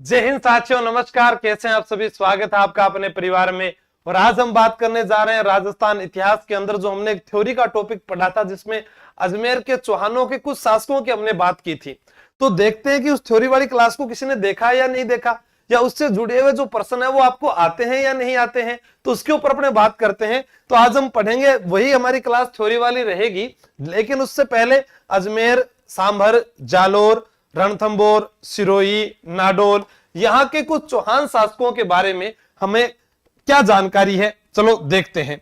जय हिंद साथियों, नमस्कार। कैसे हैं आप सभी? स्वागत है आपका अपने परिवार में। और आज हम बात करने जा रहे हैं राजस्थान इतिहास के अंदर जो हमने एक थ्योरी का टॉपिक पढ़ा था, जिसमें अजमेर के चौहानों के कुछ शासकों की हमने बात की थी। तो देखते हैं कि उस थ्योरी वाली क्लास को किसी ने देखा या नहीं देखा, या उससे जुड़े हुए जो पर्सन है वो आपको आते हैं या नहीं आते हैं, तो उसके ऊपर अपने बात करते हैं। तो आज हम पढ़ेंगे, वही हमारी क्लास थ्योरी वाली रहेगी, लेकिन उससे पहले अजमेर, सांभर, जालोर, रणथंभौर, सिरोही, नाडोल, यहाँ के कुछ चौहान शासकों के बारे में हमें क्या जानकारी है, चलो देखते हैं।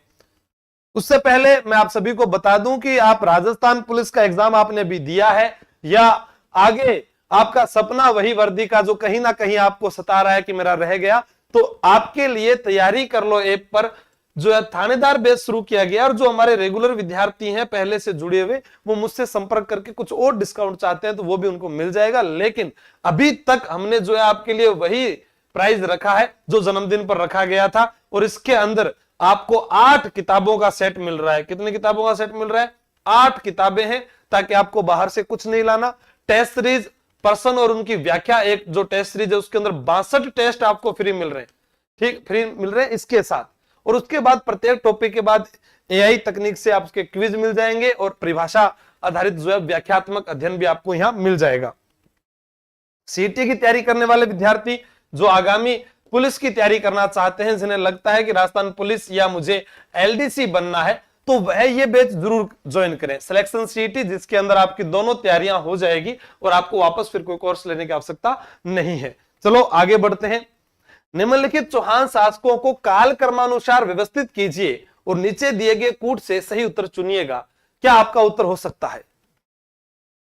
उससे पहले मैं आप सभी को बता दूं कि आप राजस्थान पुलिस का एग्जाम आपने भी दिया है, या आगे आपका सपना वही वर्दी का जो कहीं ना कहीं आपको सता रहा है कि मेरा रह गया, तो आपके लिए तैयारी कर लो। ऐप पर जो है थानेदार बैच शुरू किया गया, और जो हमारे रेगुलर विद्यार्थी हैं पहले से जुड़े हुए, वो मुझसे संपर्क करके कुछ और डिस्काउंट चाहते हैं तो वो भी उनको मिल जाएगा। लेकिन अभी तक हमने जो है आपके लिए वही प्राइस रखा है जो जन्मदिन पर रखा गया था, और इसके अंदर आपको 8 किताबों का सेट मिल रहा है। कितनी किताबों का सेट मिल रहा है? 8 किताबें हैं, ताकि आपको बाहर से कुछ नहीं लाना। टेस्ट सीरीज, पर्सन और उनकी व्याख्या, एक जो टेस्ट सीरीज है उसके अंदर 62 टेस्ट आपको फ्री मिल रहे हैं। ठीक, फ्री मिल रहे हैं इसके साथ। और उसके बाद प्रत्येक टॉपिक के बाद एआई तकनीक से आपके क्विज मिल जाएंगे, और परिभाषा आधारित जो है व्याख्यात्मक अध्ययन भी आपको यहां मिल जाएगा। सीटी की तैयारी करने वाले विद्यार्थी जो आगामी पुलिस की तैयारी करना चाहते हैं, जिन्हें लगता है कि राजस्थान पुलिस या मुझे एलडीसी बनना है, तो वह ये बैच जरूर ज्वाइन करें। सिलेक्शन सीटी, जिसके अंदर आपकी दोनों तैयारियां हो जाएगी और आपको वापस फिर कोई कोर्स लेने की आवश्यकता नहीं है। चलो आगे बढ़ते हैं। निम्नलिखित चौहान शासकों को काल क्रमानुसार व्यवस्थित कीजिए और नीचे दिए गए कूट से सही उत्तर चुनिएगा। क्या आपका उत्तर हो सकता है?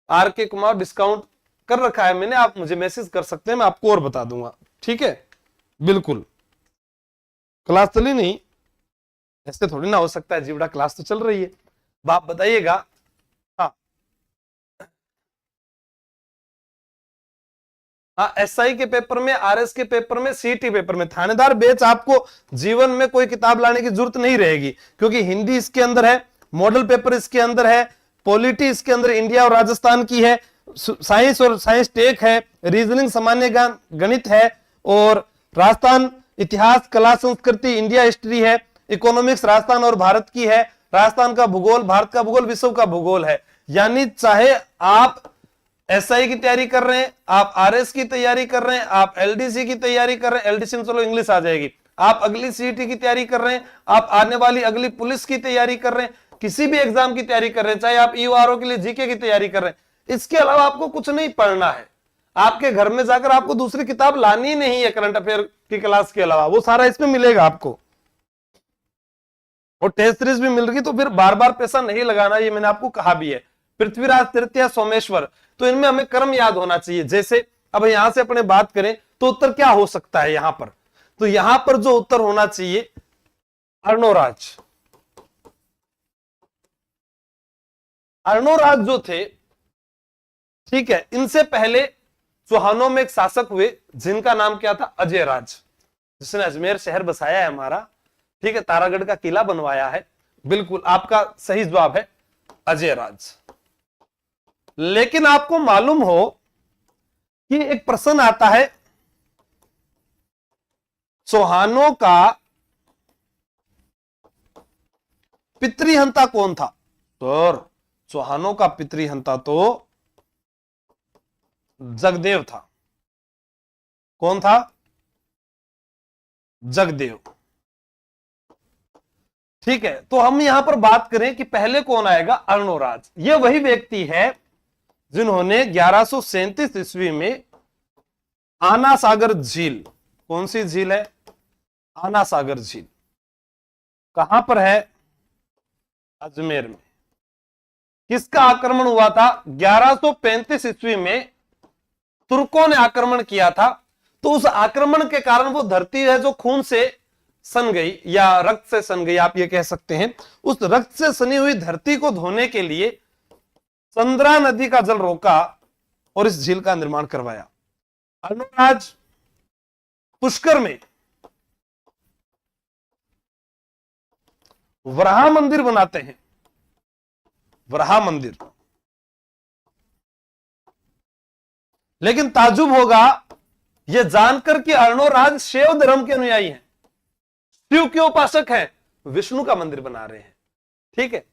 आर के कुमार, डिस्काउंट कर रखा है मैंने, आप मुझे मैसेज कर सकते हैं, मैं आपको और बता दूंगा। ठीक है, बिल्कुल। क्लास चली नहीं, ऐसे थोड़ी ना हो सकता है, जीवड़ा क्लास तो चल रही है। आप बताइएगा। हाँ, एसआई के पेपर में, आरएस के पेपर में, सीटी पेपर में, थानेदार बैच आपको जीवन में कोई किताब लाने की जरूरत नहीं रहेगी, क्योंकि हिंदी इसके अंदर है, मॉडल पेपर इसके अंदर है, पॉलिटी इसके अंदर इंडिया और राजस्थान की है, साइंस और साइंस टेक है, रीजनिंग सामान्य ज्ञान गणित है, और राजस्थान इतिहास, कला, संस्कृति, इंडिया हिस्ट्री है, इकोनॉमिक्स राजस्थान और भारत की है, राजस्थान का भूगोल, भारत का भूगोल, विश्व का भूगोल है। यानी चाहे आप एसआई की तैयारी कर रहे हैं, आप आरएस की तैयारी कर रहे हैं, आप एलडीसी की तैयारी कर रहे हैं, एलडीसी में चलो इंग्लिश आ जाएगी, आप अगली सीटी की तैयारी कर रहे हैं, आप आने वाली अगली पुलिस की तैयारी कर रहे हैं, किसी भी एग्जाम की तैयारी कर रहे हैं, चाहे आप ईओआरओ के लिए जीके की तैयारी कर रहे हैं, इसके अलावा आपको कुछ नहीं पढ़ना है। आपके घर में जाकर आपको दूसरी किताब लानी नहीं है करंट अफेयर की क्लास के अलावा, वो सारा इसमें मिलेगा आपको, और टेस्ट सीरीज भी मिल रही, तो फिर बार बार पैसा नहीं लगाना, ये मैंने आपको कहा भी है। पृथ्वीराज, तृतीया, सोमेश्वर, तो इनमें हमें क्रम याद होना चाहिए। जैसे अब यहां से अपने बात करें तो उत्तर क्या हो सकता है यहां पर? तो यहां पर जो उत्तर होना चाहिए, अर्णोराज। अर्णोराज जो थे, ठीक है, इनसे पहले चौहानों में एक शासक हुए जिनका नाम क्या था? अजयराज, जिसने अजमेर शहर बसाया है हमारा, ठीक है, तारागढ़ का किला बनवाया है। बिल्कुल आपका सही जवाब है अजयराज। लेकिन आपको मालूम हो कि एक प्रश्न आता है, चौहानों का पितृहंता कौन था? तो चौहानों का पितृहंता तो जगदेव था। कौन था? जगदेव। ठीक है, तो हम यहां पर बात करें कि पहले कौन आएगा? अर्णोराज। यह वही व्यक्ति है जिन्होंने 1137 ईस्वी में आना सागर झील, कौन सी झील है? आना सागर झील, कहां पर है? अजमेर में। किसका आक्रमण हुआ था? 1135 ईस्वी में तुर्कों ने आक्रमण किया था। तो उस आक्रमण के कारण वो धरती है जो खून से सन गई, या रक्त से सन गई, आप ये कह सकते हैं। उस रक्त से सनी हुई धरती को धोने के लिए चंद्रा नदी का जल रोका और इस झील का निर्माण करवाया। अर्णोराज पुष्कर में वराह मंदिर बनाते हैं, वराह मंदिर। लेकिन ताजुब होगा यह जानकर कि अर्णोराज शैव धर्म के अनुयायी हैं, शिव के उपासक हैं, विष्णु का मंदिर बना रहे हैं। ठीक है,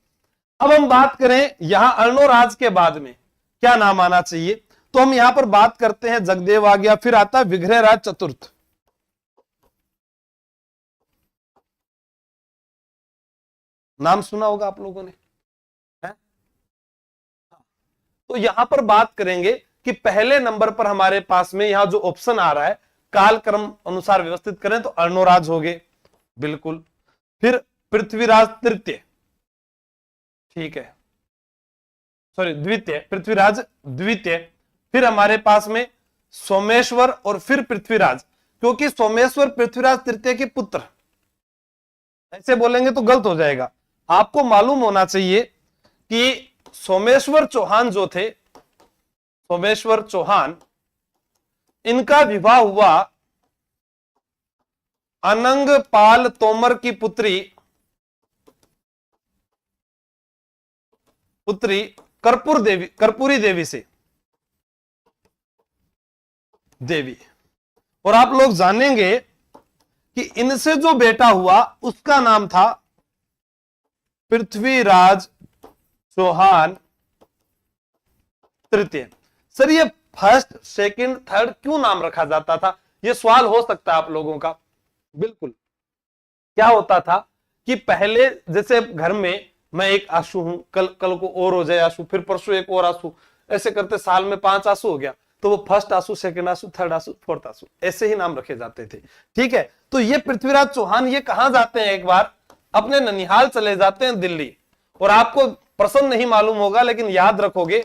अब हम बात करें यहां अर्णोराज के बाद में क्या नाम आना चाहिए, तो हम यहां पर बात करते हैं जगदेव आ गया, फिर आता है विग्रहराज चतुर्थ। नाम सुना होगा आप लोगों ने, है? तो यहां पर बात करेंगे कि पहले नंबर पर हमारे पास में यहां जो ऑप्शन आ रहा है कालक्रम अनुसार व्यवस्थित करें तो अर्णोराज हो गए, बिल्कुल। फिर पृथ्वीराज तृतीय, ठीक है, सॉरी द्वितीय, पृथ्वीराज द्वितीय। फिर हमारे पास में सोमेश्वर और फिर पृथ्वीराज, क्योंकि सोमेश्वर पृथ्वीराज तृतीय के पुत्र, ऐसे बोलेंगे तो गलत हो जाएगा। आपको मालूम होना चाहिए कि सोमेश्वर चौहान जो थे, सोमेश्वर चौहान, इनका विवाह हुआ अनंग पाल तोमर की पुत्री कर्पूरी देवी से, देवी। और आप लोग जानेंगे कि इनसे जो बेटा हुआ उसका नाम था पृथ्वीराज चौहान तृतीय। सर ये फर्स्ट, सेकंड, थर्ड क्यों नाम रखा जाता था, ये सवाल हो सकता है आप लोगों का। बिल्कुल, क्या होता था कि पहले जैसे घर में मैं एक आंसू हूं, कल को और हो जाए आंसू, फिर परसों एक और आंसू, ऐसे करते साल में 5 आंसू हो गया, तो वो फर्स्ट आंसू, सेकंड आंसू, थर्ड आंसू, फोर्थ आंसू, ऐसे ही नाम रखे जाते थे। ठीक है, तो ये पृथ्वीराज चौहान ये कहां जाते हैं, एक बार अपने ननिहाल चले जाते हैं दिल्ली। और आपको प्रश्न नहीं मालूम होगा लेकिन याद रखोगे,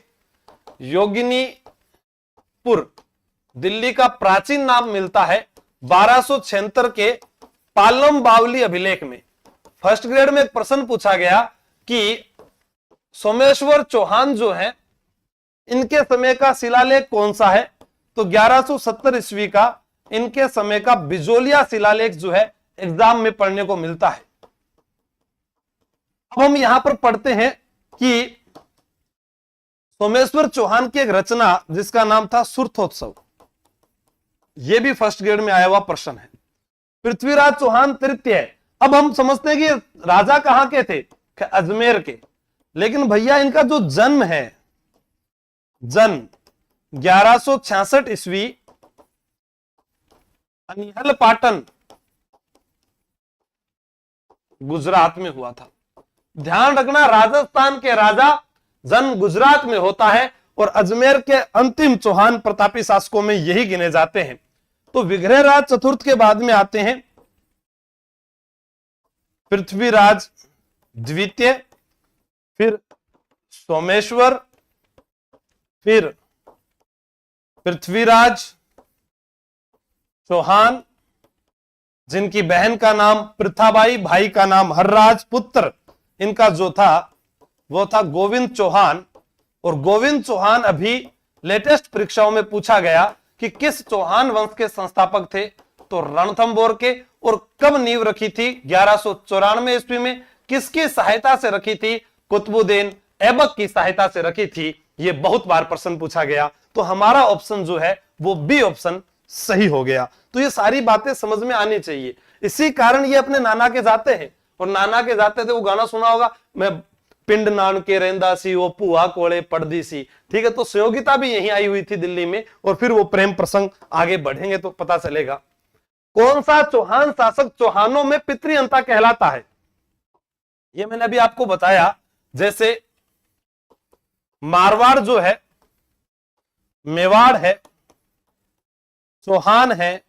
योगिनीपुर दिल्ली का प्राचीन नाम मिलता है 1276 के पालम बावली अभिलेख में। फर्स्ट ग्रेड में एक प्रश्न पूछा गया कि सोमेश्वर चौहान जो है इनके समय का शिलालेख कौन सा है, तो 1170 ईस्वी का इनके समय का बिजोलिया शिलालेख जो है एग्जाम में पढ़ने को मिलता है। अब हम यहां पर पढ़ते हैं कि सोमेश्वर चौहान की एक रचना जिसका नाम था सुरथोत्सव, यह भी फर्स्ट ग्रेड में आया हुआ प्रश्न है। पृथ्वीराज चौहान तृतीय, अब हम समझते हैं कि राजा कहां के थे, अजमेर के, लेकिन भैया इनका जो जन्म है, जन्म 1166 ईस्वी अनिहल पाटन गुजरात में हुआ था। ध्यान रखना, राजस्थान के राजा जन्म गुजरात में होता है और अजमेर के अंतिम चौहान प्रतापी शासकों में यही गिने जाते हैं। तो विग्रहराज चतुर्थ के बाद में आते हैं पृथ्वीराज द्वितीय, फिर सोमेश्वर, फिर पृथ्वीराज चौहान, जिनकी बहन का नाम पृथाबाई, भाई का नाम हर्राज, पुत्र इनका जो था वो था गोविंद चौहान। और गोविंद चौहान अभी लेटेस्ट परीक्षाओं में पूछा गया कि किस चौहान वंश के संस्थापक थे, तो रणथंभौर के। और कब नींव रखी थी, 1194 ईस्वी में। किसकी सहायता से रखी थी, कुतुबुद्दीन ऐबक की सहायता से रखी थी। ये बहुत बार प्रश्न पूछा गया, तो हमारा ऑप्शन जो है वो बी ऑप्शन सही हो गया। तो ये सारी बातें समझ में आनी चाहिए। इसी कारण ये अपने नाना के जाते हैं, और नाना के जाते थे, वो गाना सुना होगा, मैं पिंड नान के रेंदा सी, वो पुआ कोले पड़दी सी। ठीक है, तो सहयोगिता भी यहीं आई हुई थी दिल्ली में, और फिर वो प्रेम प्रसंग आगे बढ़ेंगे तो पता चलेगा। कौन सा चौहान शासक चौहानों में पितृअंता कहलाता है, ये मैंने अभी आपको बताया। जैसे मारवाड़ जो है, मेवाड़ है, चौहान है,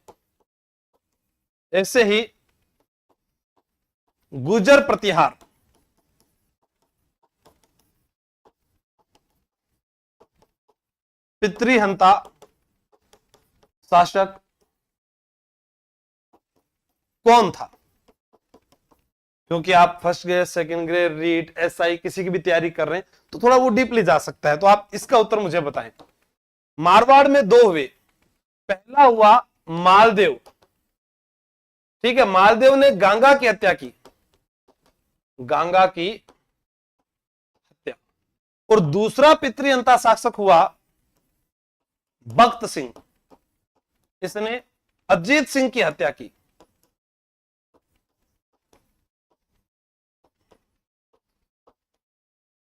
ऐसे ही गुर्जर प्रतिहार, पितृहंता शासक कौन था। क्योंकि आप first grade, second grade, REET, SI किसी की भी तैयारी कर रहे हैं तो थोड़ा वो डीपली जा सकता है, तो आप इसका उत्तर मुझे बताएं। मारवाड़ में 2 हुए, पहला हुआ मालदेव। ठीक है, मालदेव ने गंगा की हत्या की, गंगा की हत्या। और दूसरा पितृहंता शासक हुआ भक्त सिंह। इसने अजीत सिंह की हत्या की।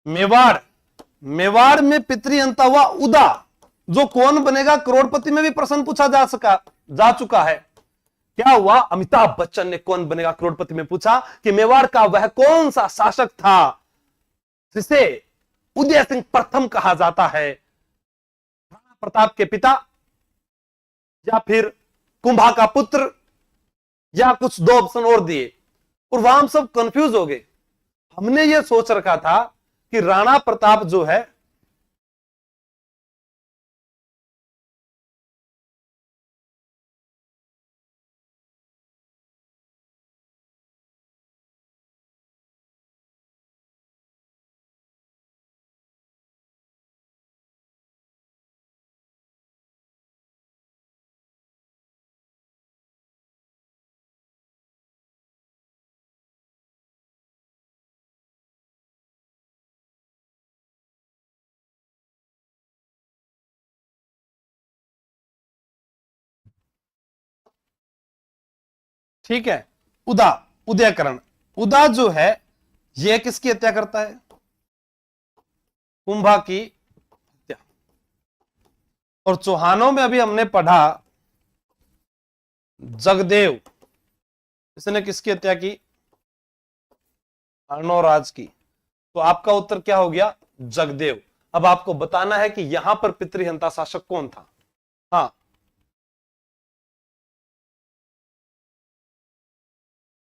मेवाड़, मेवाड़ में पितृहंता हुआ उदा, जो कौन बनेगा करोड़पति में भी प्रश्न पूछा जा चुका है। क्या हुआ, अमिताभ बच्चन ने कौन बनेगा करोड़पति में पूछा कि मेवाड़ का वह कौन सा शासक था जिसे उदय सिंह प्रथम कहा जाता है, राणा प्रताप के पिता या फिर कुंभा का पुत्र, या कुछ दो ऑप्शन और दिए और वहां हम सब कंफ्यूज हो गए। हमने ये सोच रखा था कि राणा प्रताप जो है ठीक है, उदा, उदयकरण, उदा जो है यह किसकी हत्या करता है, कुंभा की हत्या। और चौहानों में अभी हमने पढ़ा जगदेव, इसने किसकी हत्या की, अर्णोराज की। तो आपका उत्तर क्या हो गया, जगदेव। अब आपको बताना है कि यहां पर पितृहंता शासक कौन था। हाँ,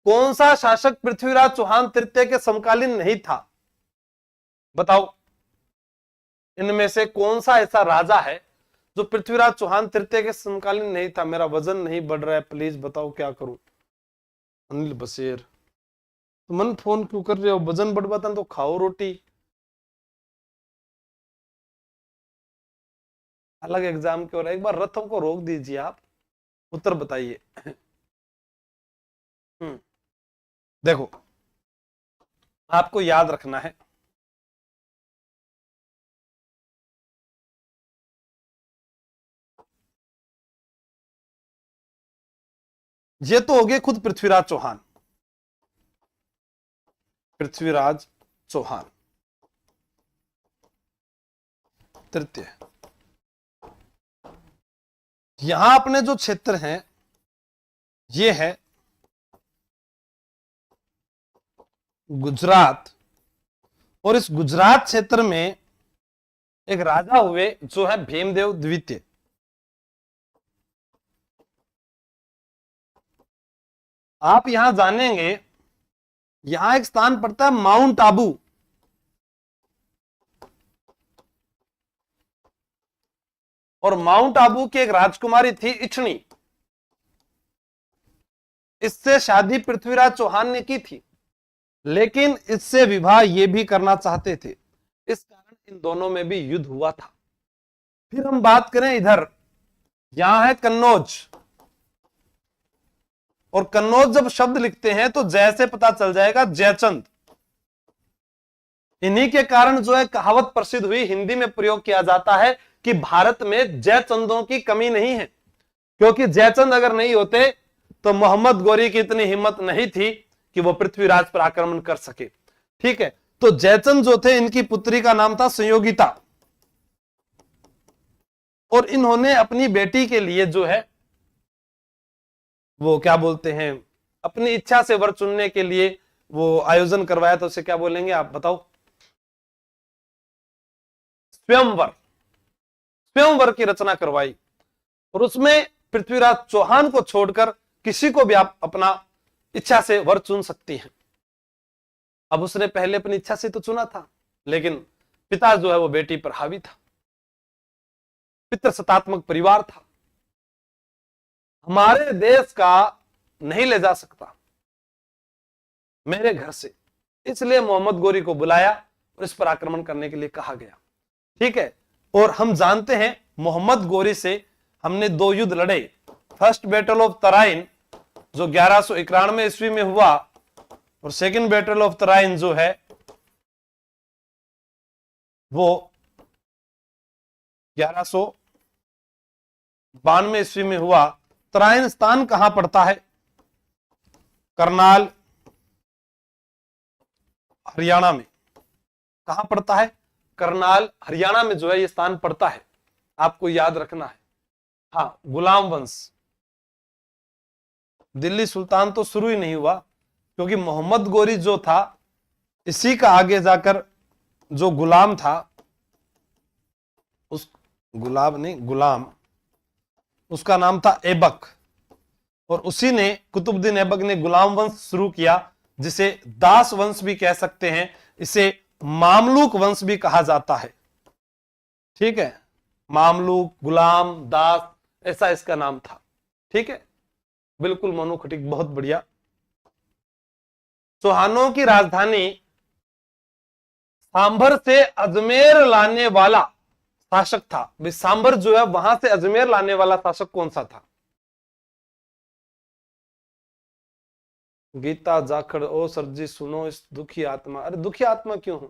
कौन सा शासक पृथ्वीराज चौहान तृतीय के समकालीन नहीं था, बताओ। इनमें से कौन सा ऐसा राजा है जो पृथ्वीराज चौहान तृतीय के समकालीन नहीं था। मेरा वजन नहीं बढ़ रहा है, प्लीज बताओ क्या करूं। अनिल बसेर, तो मन फोन क्यों कर रहे हो, वजन बढ़वाता तो खाओ रोटी। अलग एग्जाम के और एक बार रथों को रोक दीजिए आप, उत्तर बताइए। देखो, आपको याद रखना है, ये तो हो गए खुद पृथ्वीराज चौहान, पृथ्वीराज चौहान तृतीय। यहां अपने जो क्षेत्र हैं ये है गुजरात, और इस गुजरात क्षेत्र में एक राजा हुए जो है भीमदेव द्वितीय। आप यहां जानेंगे, यहां एक स्थान पड़ता है माउंट आबू, और माउंट आबू की एक राजकुमारी थी इच्छनी, इससे शादी पृथ्वीराज चौहान ने की थी, लेकिन इससे विवाह ये भी करना चाहते थे, इस कारण इन दोनों में भी युद्ध हुआ था। फिर हम बात करें इधर, यहां है कन्नौज, और कन्नौज जब शब्द लिखते हैं तो जय से पता चल जाएगा जयचंद। इन्हीं के कारण जो है कहावत प्रसिद्ध हुई, हिंदी में प्रयोग किया जाता है कि भारत में जयचंदों की कमी नहीं है, क्योंकि जयचंद अगर नहीं होते तो मोहम्मद गोरी की इतनी हिम्मत नहीं थी कि वो पृथ्वीराज पर आक्रमण कर सके। ठीक है, तो जयचंद जो थे, इनकी पुत्री का नाम था संयोगिता, और इन्होंने अपनी बेटी के लिए जो है वो क्या बोलते हैं, अपनी इच्छा से वर चुनने के लिए वो आयोजन करवाया, तो उसे क्या बोलेंगे आप बताओ, स्वयंवर, स्वयंवर की रचना करवाई, और उसमें पृथ्वीराज चौहान को छोड़कर किसी को भी आप अपना इच्छा से वर चुन सकती हैं। अब उसने पहले अपनी इच्छा से तो चुना था, लेकिन पिता जो है वो बेटी पर हावी था, पितृसत्तात्मक परिवार था, हमारे देश का नहीं ले जा सकता मेरे घर से, इसलिए मोहम्मद गोरी को बुलाया और इस पर आक्रमण करने के लिए कहा गया। ठीक है, और हम जानते हैं मोहम्मद गोरी से हमने दो युद्ध लड़े, फर्स्ट बैटल ऑफ तराइन जो 1191 ईस्वी में हुआ, और सेकंड बैटल ऑफ तराइन जो है वो 92 ईस्वी में हुआ। तराइन स्थान कहां पड़ता है? करनाल, हरियाणा में। कहां पड़ता है? करनाल, हरियाणा में जो है ये स्थान पड़ता है, आपको याद रखना है। हाँ, गुलाम वंश। दिल्ली सुल्तान तो शुरू ही नहीं हुआ, क्योंकि मोहम्मद गोरी जो था, इसी का आगे जाकर जो गुलाम था, उस गुलाम, उसका नाम था ऐबक, और उसी ने, कुतुबुद्दीन ऐबक ने गुलाम वंश शुरू किया, जिसे दास वंश भी कह सकते हैं, इसे मामलूक वंश भी कहा जाता है। ठीक है, मामलूक, गुलाम, दास, ऐसा इसका नाम था। ठीक है, बिल्कुल मनु खटीक, बहुत बढ़िया। चौहानों की राजधानी सांभर से अजमेर लाने वाला शासक था। भाई सांभर जो है वहां से अजमेर लाने वाला शासक कौन सा था? गीता जाखड़, ओ सर जी सुनो इस दुखी आत्मा। अरे दुखी आत्मा क्यों हूं?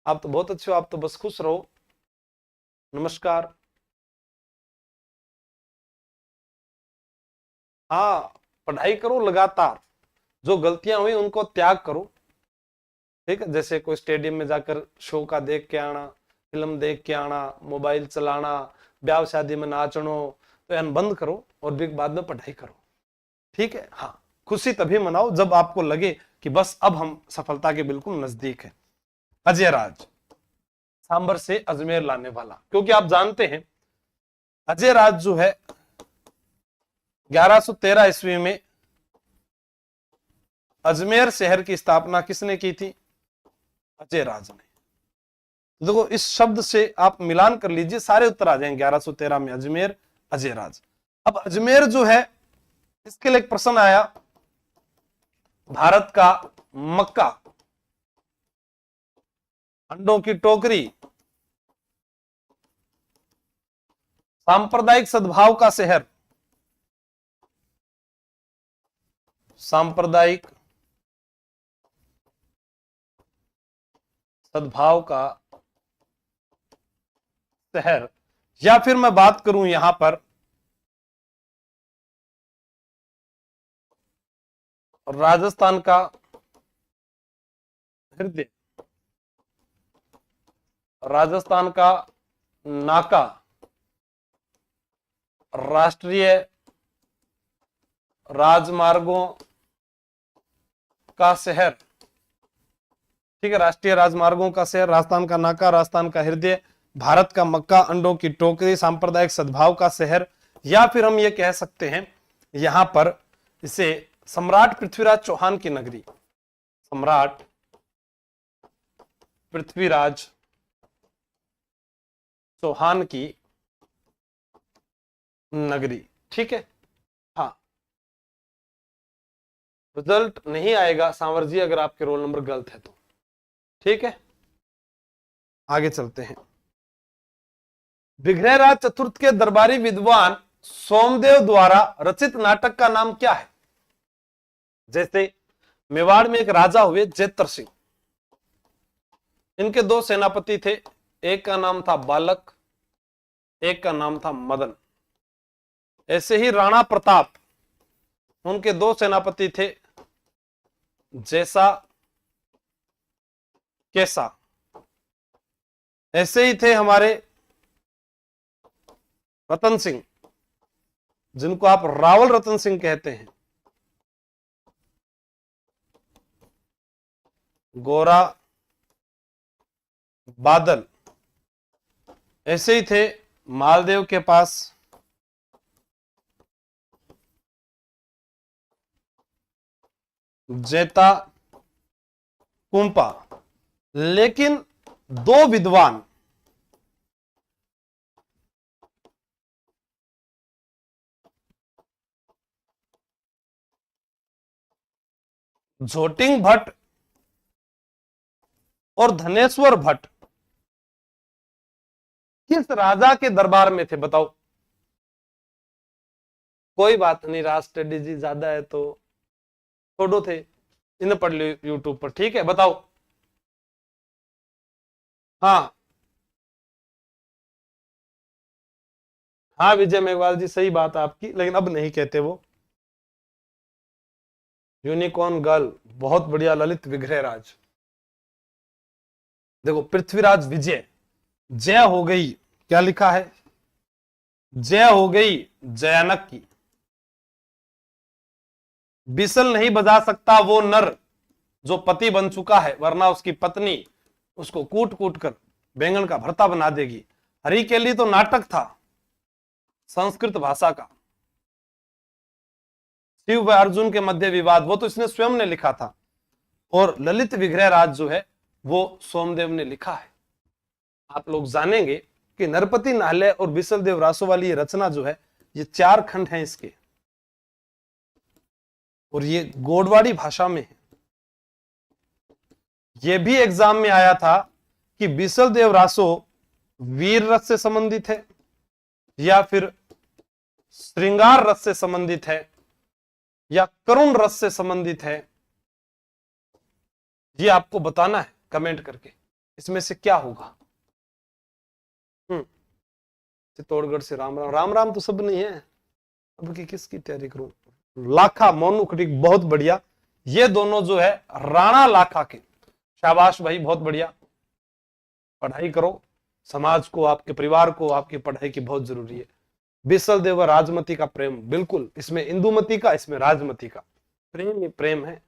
आप तो बहुत अच्छे हो, आप तो बस खुश रहो। नमस्कार। हाँ, पढ़ाई करो लगातार, जो गलतियां हुई उनको त्याग करो। ठीक है, जैसे कोई स्टेडियम में जाकर शो का देख के आना, फिल्म देख के आना, मोबाइल चलाना, ब्याह शादी में नाचनो, तो यान बंद करो और फिर बाद में पढ़ाई करो। ठीक है, हाँ, खुशी तभी मनाओ जब आपको लगे कि बस अब हम सफलता के बिल्कुल नजदीक है। अजय राज, सांबर से अजमेर लाने वाला, क्योंकि आप जानते हैं अजय राज जो है 1113 ईस्वी में अजमेर शहर की स्थापना किसने की थी? अजय राज ने। देखो इस शब्द से आप मिलान कर लीजिए, सारे उत्तर आ जाएंगे। 1113 में अजमेर, अजय राज। अब अजमेर जो है, इसके लिए एक प्रश्न आया, भारत का मक्का, अंडों की टोकरी, सांप्रदायिक सद्भाव का शहर, सांप्रदायिक सद्भाव का शहर, या फिर मैं बात करूं यहां पर राजस्थान का हृदय, राजस्थान का नाका, राष्ट्रीय राजमार्गों का शहर। ठीक है, राष्ट्रीय राजमार्गों का शहर, राजस्थान का नाका, राजस्थान का हृदय, भारत का मक्का, अंडों की टोकरी, सांप्रदायिक सद्भाव का शहर, या फिर हम ये कह सकते हैं यहां पर इसे सम्राट पृथ्वीराज चौहान की नगरी, सम्राट पृथ्वीराज चौहान की नगरी। ठीक है, हाँ, रिजल्ट नहीं आएगा सांवर जी अगर आपके रोल नंबर गलत है तो। ठीक है, आगे चलते हैं। विग्रहराज चतुर्थ के दरबारी विद्वान सोमदेव द्वारा रचित नाटक का नाम क्या है? जैसे मेवाड़ में एक राजा हुए जेतर सिंह, इनके दो सेनापति थे, एक का नाम था बालक, एक का नाम था मदन। ऐसे ही राणा प्रताप, उनके दो सेनापति थे, जैसा, कैसा। ऐसे ही थे हमारे रतन सिंह, जिनको आप रावल रतन सिंह कहते हैं, गोरा, बादल। ऐसे ही थे मालदेव के पास जेता, कुंपा। लेकिन दो विद्वान झोटिंग भट्ट और धनेश्वर भट्ट किस राजा के दरबार में थे? बताओ। कोई बात नहीं, राज स्टडी जी ज्यादा है तो छोड़ो, थे इन्हें पढ़ लो यूट्यूब पर। ठीक है, बताओ। हाँ हाँ विजय मेघवाल जी, सही बात है आपकी, लेकिन अब नहीं कहते वो। यूनिकॉर्न गर्ल, बहुत बढ़िया ललित विग्रहराज। देखो पृथ्वीराज विजय, जय हो गई, क्या लिखा है, जय हो गई जयानक की। बिसल नहीं बजा सकता वो नर जो पति बन चुका है, वरना उसकी पत्नी उसको कूट कूट कर बैंगन का भरता बना देगी। हरी केली तो नाटक था संस्कृत भाषा का। शिव व अर्जुन के मध्य विवाद, वो तो इसने स्वयं ने लिखा था। और ललित विग्रहराज जो है वो सोमदेव ने लिखा है। आप लोग जानेंगे कि नरपति नाहले और बिसल देव रासो वाली ये रचना जो है, ये 4 खंड हैं इसके, और ये गोडवाड़ी भाषा में है। ये भी एग्जाम में आया था कि बिसल देव रासो वीर रस से संबंधित है या फिर श्रृंगार रस से संबंधित है या करुण रस से संबंधित है, ये आपको बताना है कमेंट करके, इसमें से क्या होगा। चित्तौड़गढ़ से राम राम, राम राम तो सब नहीं है, अब की किसकी तैयारी करूं। लाखा मोनू खटीक, बहुत बढ़िया। ये दोनों जो है राणा लाखा के, शाबाश भाई, बहुत बढ़िया। पढ़ाई करो, समाज को, आपके परिवार को आपकी पढ़ाई की बहुत जरूरी है। बिसल देव राजमती का प्रेम, बिल्कुल, इसमें इंदुमती का, इसमें राजमती का प्रेम ही प्रेम है।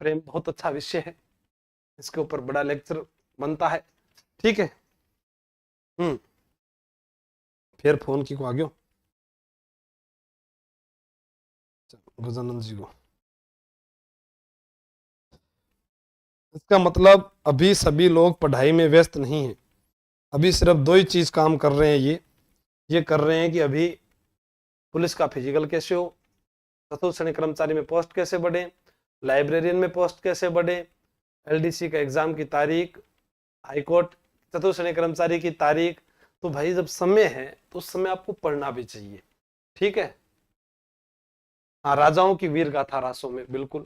प्रेम बहुत अच्छा विषय है, इसके ऊपर बड़ा लेक्चर बनता है, ठीक है। फिर फोन की को आ गयो गजानंद जी को। इसका मतलब अभी सभी लोग पढ़ाई में व्यस्त नहीं हैं, अभी सिर्फ 2 ही चीज काम कर रहे हैं। ये कर रहे हैं कि अभी पुलिस का फिजिकल कैसे हो, चतुर्थ श्रेणी कर्मचारी में पोस्ट कैसे बढ़े, लाइब्रेरियन में पोस्ट कैसे बढ़े, एलडीसी का एग्जाम की तारीख, हाईकोर्ट चतुर्थ श्रेणी कर्मचारी की तारीख। तो भाई जब समय है तो उस समय आपको पढ़ना भी चाहिए, ठीक है। हाँ, राजाओं की वीर गाथा रासों में, बिल्कुल।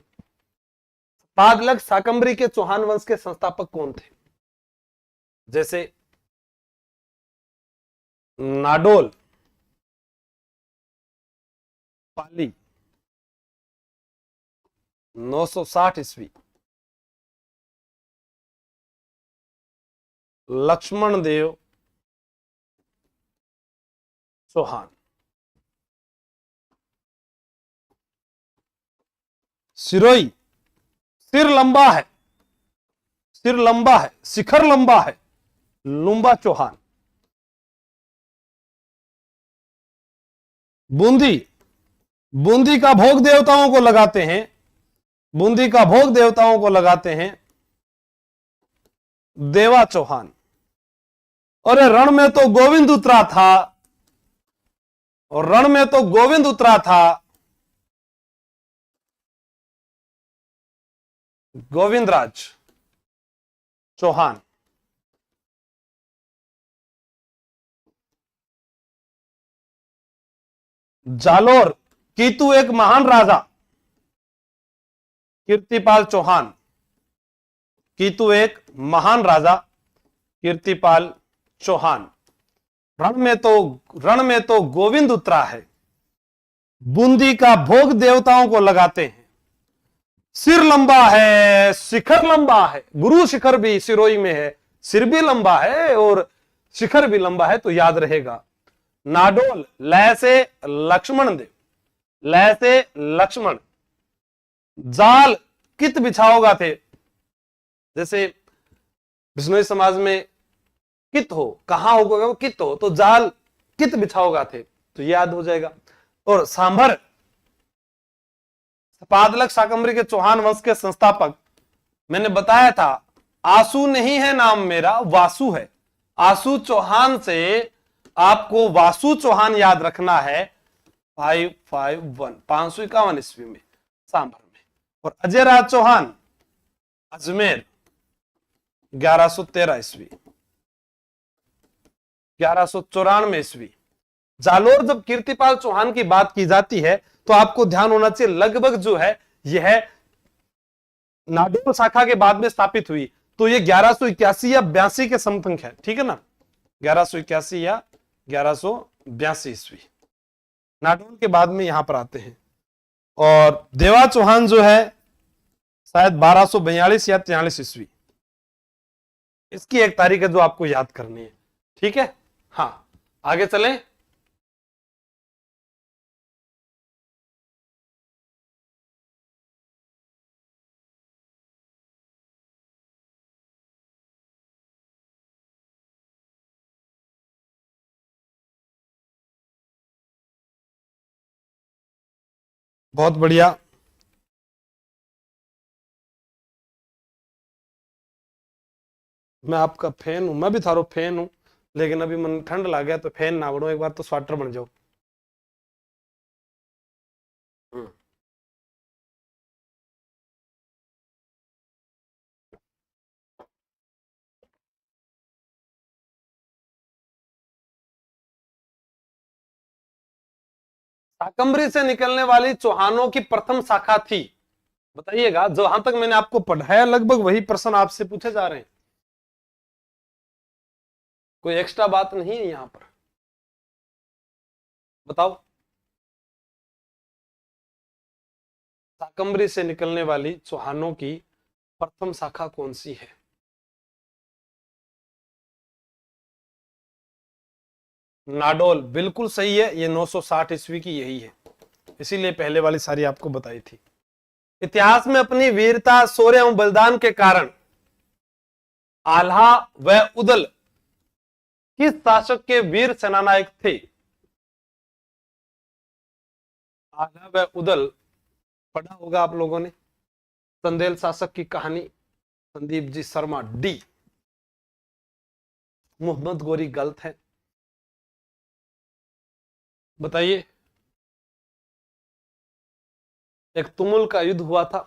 पादलक शाकंभरी के चौहान वंश के संस्थापक कौन थे? जैसे नाडोल, पाली 960 ईस्वी, लक्ष्मण देव चौहान। सिरोही, सिर लंबा है, सिर लंबा है, शिखर लंबा है, लुम्बा चौहान। बूंदी, बूंदी का भोग देवताओं को लगाते हैं, बूंदी का भोग देवताओं को लगाते हैं देवा चौहान। अरे रण में तो गोविंद उतरा था, और रण में तो गोविंद उतरा था, गोविंदराज चौहान। जालोर, कीतु एक महान राजा, कीर्तिपाल चौहान। कीतु एक महान राजा, कीर्तिपाल चौहान। रण में तो गोविंद उतरा है, बूंदी का भोग देवताओं को लगाते हैं, सिर लंबा है, शिखर लंबा है। गुरु शिखर भी सिरोही में है, सिर भी लंबा है और शिखर भी लंबा है, तो याद रहेगा। नाडोल, लय से लक्ष्मण देव, लय से लक्ष्मण। जाल, कित बिछाओगा थे, जैसे बिश्नोई समाज में कित हो, कहां होगा वो कित हो, तो जाल कित बिछाओगा थे, तो याद हो जाएगा। और सांभर, पादलक शाकंभरी के चौहान वंश के संस्थापक, मैंने बताया था, आसू नहीं है नाम मेरा, वासु है। आसू चौहान से आपको वासु चौहान याद रखना है। 551 ईस्वी में सांभर में। और अजय राज चौहान अजमेर 1113 ईस्वी, 1194 ईस्वी। जालोर, जब कीर्तिपाल चौहान की बात की जाती है तो आपको ध्यान होना चाहिए, लगभग जो है यह नाडोल शाखा के बाद में स्थापित हुई, तो ये 1181 या 82 के समथिंग है, ठीक है ना, 1181 या 1282 ईस्वी, नाडोल के बाद में यहां पर आते हैं। और देवा चौहान जो है शायद 1242 या 43 ईस्वी, इसकी एक तारीख है जो आपको याद करनी है। ठीक है, हाँ आगे चलें। बहुत बढ़िया। मैं आपका फैन हूं, मैं भी थारो फैन हूं, लेकिन अभी मन ठंड लग गया तो फैन ना बनो, एक बार तो स्वेटर बन जाओ। शाकंभरी से निकलने वाली चौहानों की प्रथम शाखा थी, बताइएगा। जहां तक मैंने आपको पढ़ाया लगभग वही प्रश्न आपसे पूछे जा रहे हैं, कोई एक्स्ट्रा बात नहीं है यहां पर। बताओ, शाकंभरी से निकलने वाली चौहानों की प्रथम शाखा कौन सी है? नाडोल, बिल्कुल सही है, ये 960 ईस्वी की यही है, इसीलिए पहले वाली सारी आपको बताई थी। इतिहास में अपनी वीरता, शौर्य एवं बलिदान के कारण आल्हा व उदल किस शासक के वीर सेनानायक थे? आल्हा व उदल पढ़ा होगा आप लोगों ने, चंदेल शासक की कहानी। संदीप जी शर्मा डी, मोहम्मद गोरी गलत है। बताइए, एक तुमुल का युद्ध हुआ था,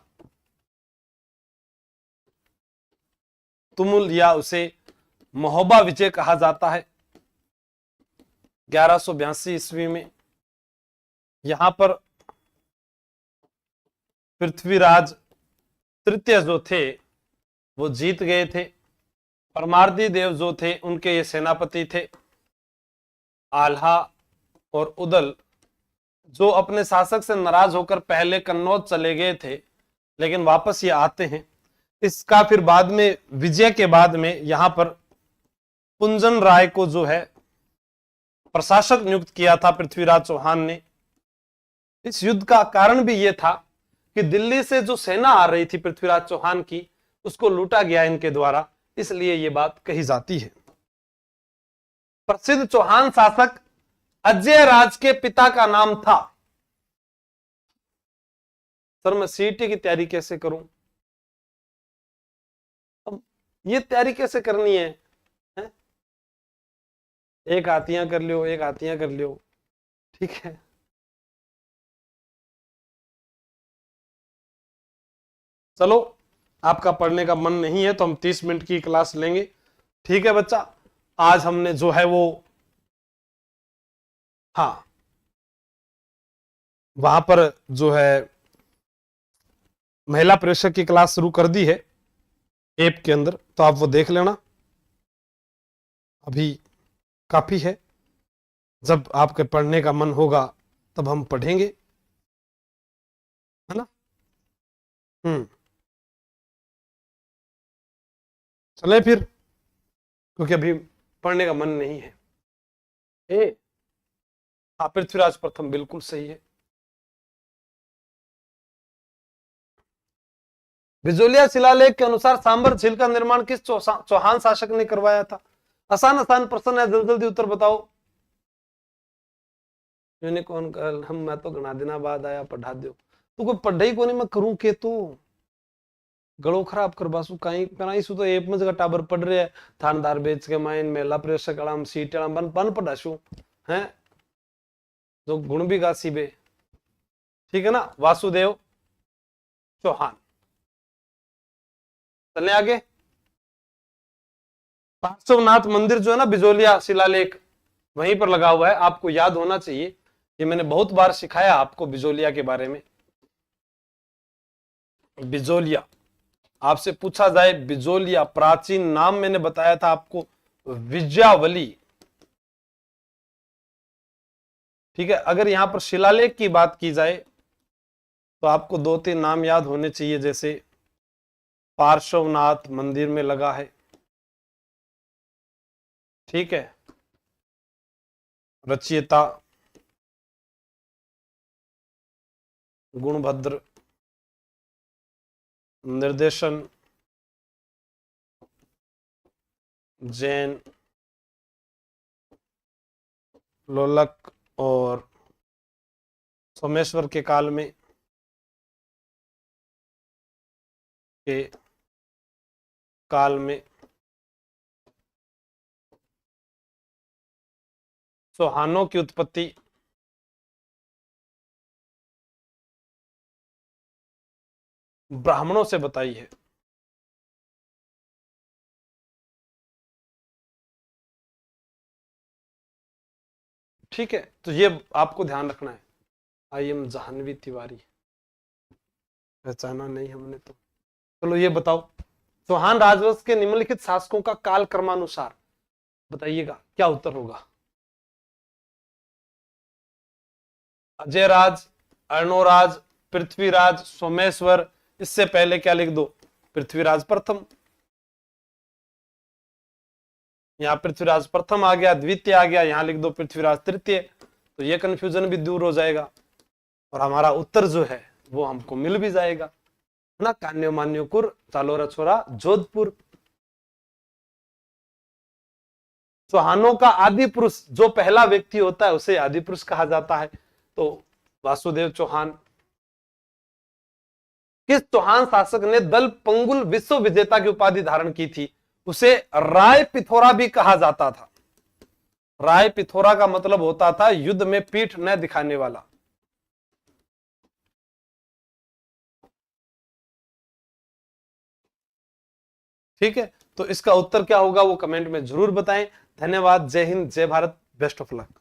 तुमुल या उसे महोबा विजय कहा जाता है, 1182 ईस्वी में। यहां पर पृथ्वीराज तृतीय जो थे वो जीत गए थे। परमार्दी देव जो थे उनके ये सेनापति थे। आल्हा और उदल जो अपने शासक से नाराज होकर पहले कन्नौज चले गए थे, लेकिन वापस ये आते हैं। इसका फिर बाद में विजय के बाद में यहां पर कुंजन राय को जो है प्रशासक नियुक्त किया था पृथ्वीराज चौहान ने। इस युद्ध का कारण भी यह था कि दिल्ली से जो सेना आ रही थी पृथ्वीराज चौहान की, उसको लूटा गया इनके द्वारा, इसलिए यह बात कही जाती है। प्रसिद्ध चौहान शासक अजय राज के पिता का नाम था। सर मैं सीईटी की तैयारी कैसे करूं? अब ये तैयारी कैसे करनी है? एक हाथियां कर लियो, एक हाथियां कर लियो, ठीक है। चलो, आपका पढ़ने का मन नहीं है तो हम 30 मिनट की क्लास लेंगे, ठीक है बच्चा। आज हमने जो है वो, हाँ वहां पर जो है महिला प्रेक्षक की क्लास शुरू कर दी है ऐप के अंदर, तो आप वो देख लेना, अभी काफी है। जब आपके पढ़ने का मन होगा तब हम पढ़ेंगे, है ना। चले फिर, क्योंकि अभी पढ़ने का मन नहीं है। ए पृथ्वीराज प्रथम बिल्कुल सही है। बिजोलिया शिलालेख के अनुसार सांबर झील का निर्माण किस चौहान शासक ने करवाया था? आसान आसान प्रश्न है, जल्दी जल्दी उत्तर बताओ। यूनिकॉर्न कल हम, मैं तो घना दिना बाद आया, पढ़ा दो तू कोई पढ़ाई को नहीं, मैं करूं के तू गलो खराब करवा सु कहीं कनाई सु, तो एप में जगह टाबर पढ़ रहे हैं, थानदार बेच के माइन मेला प्रेक्षक आराम सीट आराम बन बन पढ़ा सु हैं, जो गुण भी गासी बे, ठीक है ना। वासुदेव चौहान। चलने आगे। पार्श्वनाथ मंदिर जो है ना, बिजोलिया शिलालेख वहीं पर लगा हुआ है, आपको याद होना चाहिए, ये मैंने बहुत बार सिखाया आपको बिजोलिया के बारे में। बिजोलिया आपसे पूछा जाए, बिजोलिया प्राचीन नाम मैंने बताया था आपको, विजयावली। ठीक है, अगर यहां पर शिलालेख की बात की जाए तो आपको 2-3 नाम याद होने चाहिए, जैसे पार्श्वनाथ मंदिर में लगा है, ठीक है, रचयिता गुणभद्र, निर्देशन जैन, लोलक, और सोमेश्वर के काल में चौहानों की उत्पत्ति ब्राह्मणों से बताई है। ठीक है, तो ये आपको ध्यान रखना है। आई एम जाह्नवी तिवारी, पहचाना नहीं हमने तो। चलो ये बताओ, चौहान राजवंश के निम्नलिखित शासकों का काल क्रमानुसार बताइएगा, क्या उत्तर होगा? अजयराज, अर्णोराज, पृथ्वीराज, सोमेश्वर। इससे पहले क्या लिख दो? पृथ्वीराज प्रथम। यहाँ पृथ्वीराज प्रथम आ गया, द्वितीय आ गया, यहाँ लिख दो पृथ्वीराज तृतीय। तो ये कंफ्यूजन भी दूर हो जाएगा और हमारा उत्तर जो है वो हमको मिल भी जाएगा, है ना। कान्यो मान्योकुर, चालोरा छोरा, जोधपुर। चौहानों का आदि पुरुष जो पहला व्यक्ति होता है उसे आदि पुरुष कहा जाता है। तो वासुदेव चौहान। किस चौहान शासक ने दल पंगुल विश्व विजेता की उपाधि धारण की थी? उसे राय पिथोरा भी कहा जाता था। राय पिथोरा का मतलब होता था युद्ध में पीठ न दिखाने वाला। ठीक है, तो इसका उत्तर क्या होगा वो कमेंट में जरूर बताएं। धन्यवाद, जय हिंद, जय भारत, बेस्ट ऑफ लक।